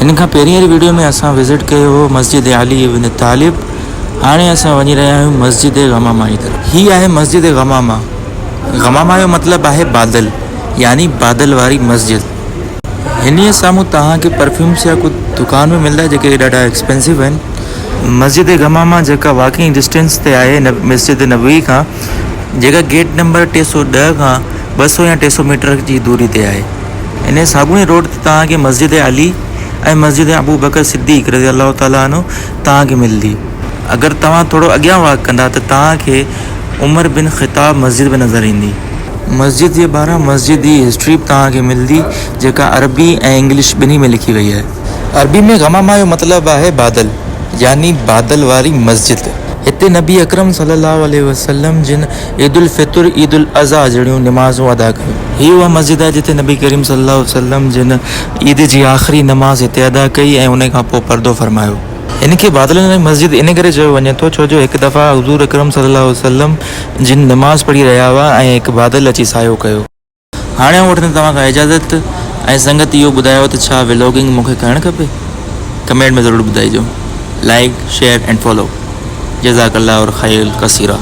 इन खां पहिरीं वारी वीडियो में असां विज़िट कयो हो मस्जिद अली इब्न तालिब। हाणे असां वञी रहिया आहियूं मस्जिद गमामा जी तरफ़। ही आहे मस्जिद गमामा। गमामा जो मतिलबु आहे बादल, यानी बादल वारी मस्जिद। हिन साम्हूं तव्हांखे परफ्यूम्स या कुझु दुकान में मिलंदा जेके ॾाढा एक्सपेंसिव आहिनि। मस्जिद गमामा जेका वॉकिंग डिस्टेंस ते आहे मस्जिद नबवी खां, जेका गेट नंबर 310 खां 200 या 300 मीटर जी दूरी ते आहे। इन साॻिए रोड ते तव्हांखे मस्जिद अली ऐं मस्जिद अबू बकर सिद्दीक़ रज़ी अल्लाह ताला अन्हु तव्हांखे मिलंदी। अगरि तव्हां थोरो अॻियां वॉक कंदा त तव्हांखे उमर बिन ख़िताब मस्जिद बि नज़र ईंदी। मस्जिद जे ॿाहिरां मस्जिद जी हिस्ट्री बि तव्हांखे मिलंदी, जेका अरबी ऐं इंग्लिश ॿिन्ही में लिखी वई आहे। अरबी में गमामा जो मतिलबु आहे बादल, यानी बादल वारी मस्जिद। हिते नबी अकरम सल्लल्लाहु अलैहि वसल्लम जिन ईद उल फितर, ईद उल अज़हा जहिड़ियूं नमाज़ूं अदा कयूं। हीअ उहा मस्जिद आहे जिते नबी करीम सल्लल्लाहु अलैहि वसल्लम जिन ईद जी आख़िरी नमाज़ हिते अदा कई ऐं उन खां पोइ पर्दो फरमायो। इनखे बादलनि वारी मस्जिद इन करे चयो वञे थो छो जो हिकु दफ़ा हुज़ूर अकरम सल्लल्लाहु अलैहि वसल्लम जिन नमाज़ पढ़ी रहिया हुआ ऐं हिकु बादल अची सायो कयो। हाणे वठंदे तव्हांखां इजाज़त ऐं संगत इहो ॿुधायो त छा व्लॉगिंग मूंखे करणु खपे? कमेंट में ज़रूरु ॿुधाइजो। Like, share and follow. जज़ाकल्लाह और ख़ैर कसीरा।